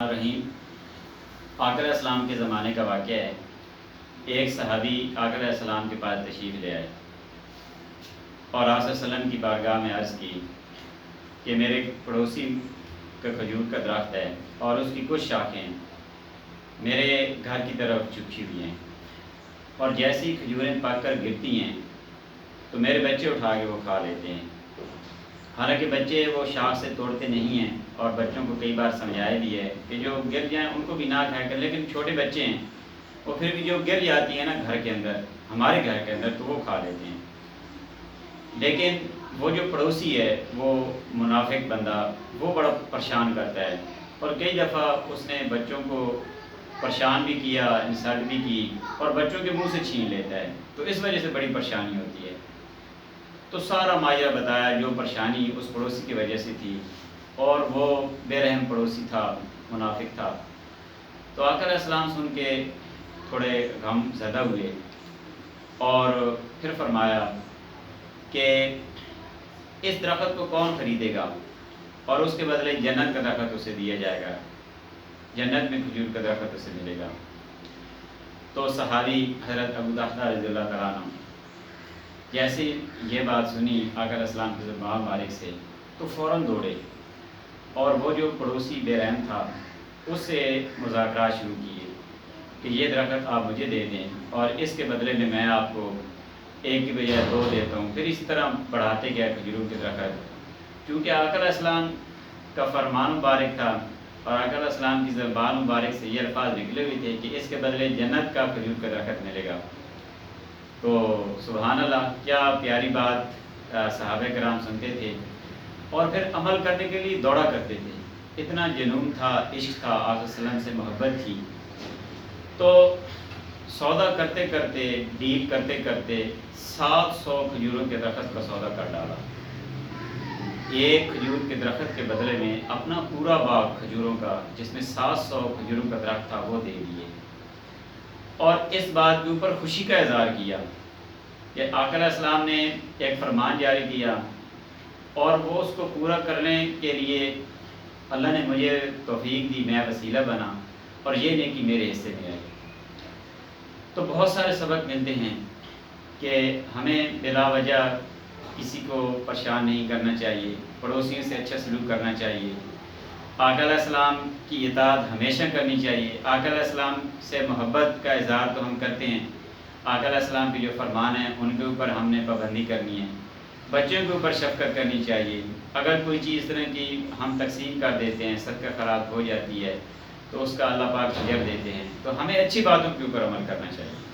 رحیم آقا علیہ السلام کے زمانے کا واقعہ ہے۔ ایک صحابی آقا علیہ السلام کے پاس تشریف لے آئے اور آپ صلی اللہ علیہ وسلم کی بارگاہ میں عرض کی کہ میرے پڑوسی کا کھجور کا درخت ہے اور اس کی کچھ شاخیں میرے گھر کی طرف چپکی ہوئی ہیں، اور جیسی کھجوریں پک کر گرتی ہیں تو میرے بچے اٹھا کے وہ کھا لیتے ہیں۔ حالانکہ بچے وہ شاخ سے توڑتے نہیں ہیں، اور بچوں کو کئی بار سمجھایا بھی ہے کہ جو گر جائیں ان کو بھی نہ کھایا کر، لیکن چھوٹے بچے ہیں وہ پھر بھی جو گر جاتی ہیں نا گھر کے اندر، ہمارے گھر کے اندر، تو وہ کھا لیتے ہیں۔ لیکن وہ جو پڑوسی ہے وہ منافق بندہ، وہ بڑا پریشان کرتا ہے، اور کئی دفعہ اس نے بچوں کو پریشان بھی کیا، انسلٹ بھی کی، اور بچوں کے منہ سے چھین لیتا ہے، تو اس وجہ سے بڑی پریشانی ہوتی ہے۔ تو سارا ماجرا بتایا جو پریشانی اس پڑوسی کی وجہ سے تھی، اور وہ بے رحم پڑوسی تھا، منافق تھا۔ تو آقا علیہ السلام سن کے تھوڑے غم زدہ ہوئے اور پھر فرمایا کہ اس درخت کو کون خریدے گا، اور اس کے بدلے جنت کا درخت اسے دیا جائے گا، جنت میں کھجور کا درخت اسے ملے گا۔ تو صحابی حضرت ابو طلحہ رضی اللہ تعالیٰ عنہ جیسے یہ بات سنی آقا علیہ السلام کی زبان مبارک سے تو فوراً دوڑے، اور وہ جو پڑوسی بے رحم تھا اس سے مذاکرات شروع کیے کہ یہ درخت آپ مجھے دے دیں، اور اس کے بدلے میں آپ کو ایک کی بجائے دو دیتا ہوں۔ پھر اسی طرح بڑھاتے گئے کھجوروں کے درخت، کیونکہ آقا علیہ السلام کا فرمان مبارک تھا، اور آقا علیہ السلام کی زبان مبارک سے یہ الفاظ نکلے ہوئے تھے کہ اس کے بدلے جنت کا کھجور کا درخت ملے گا۔ تو سبحان اللہ، کیا پیاری بات صحابہ کرام سنتے تھے اور پھر عمل کرنے کے لیے دوڑا کرتے تھے۔ اتنا جنون تھا، عشق تھا، آقا صلی اللہ علیہ وسلم سے محبت تھی۔ تو سودا کرتے کرتے، ڈیل کرتے کرتے 700 کھجوروں کے درخت کا سودا کر ڈالا۔ ایک کھجور کے درخت کے بدلے میں اپنا پورا باغ کھجوروں کا، جس میں 700 کھجوروں کا درخت تھا، وہ دے دیے، اور اس بات کے اوپر خوشی کا اظہار کیا کہ آقا علیہ السلام نے ایک فرمان جاری کیا، اور وہ اس کو پورا کرنے کے لیے اللہ نے مجھے توفیق دی، میں وسیلہ بنا، اور یہ نیکی میرے حصے میں آئی۔ تو بہت سارے سبق ملتے ہیں کہ ہمیں بلا وجہ کسی کو پریشان نہیں کرنا چاہیے، پڑوسیوں سے اچھا سلوک کرنا چاہیے، آقا علیہ السلام کی اطاعت ہمیشہ کرنی چاہیے۔ آقا علیہ السلام سے محبت کا اظہار تو ہم کرتے ہیں، آقا علیہ السلام کے جو فرمان ہیں ان کے اوپر ہم نے پابندی کرنی ہے، بچوں کے اوپر شفقت کرنی چاہیے۔ اگر کوئی چیز اس طرح کی ہم تقسیم کر دیتے ہیں، صدقہ خیرات ہو جاتی ہے، تو اس کا اللہ پاک اجر دیتے ہیں۔ تو ہمیں اچھی باتوں کے اوپر عمل کرنا چاہیے۔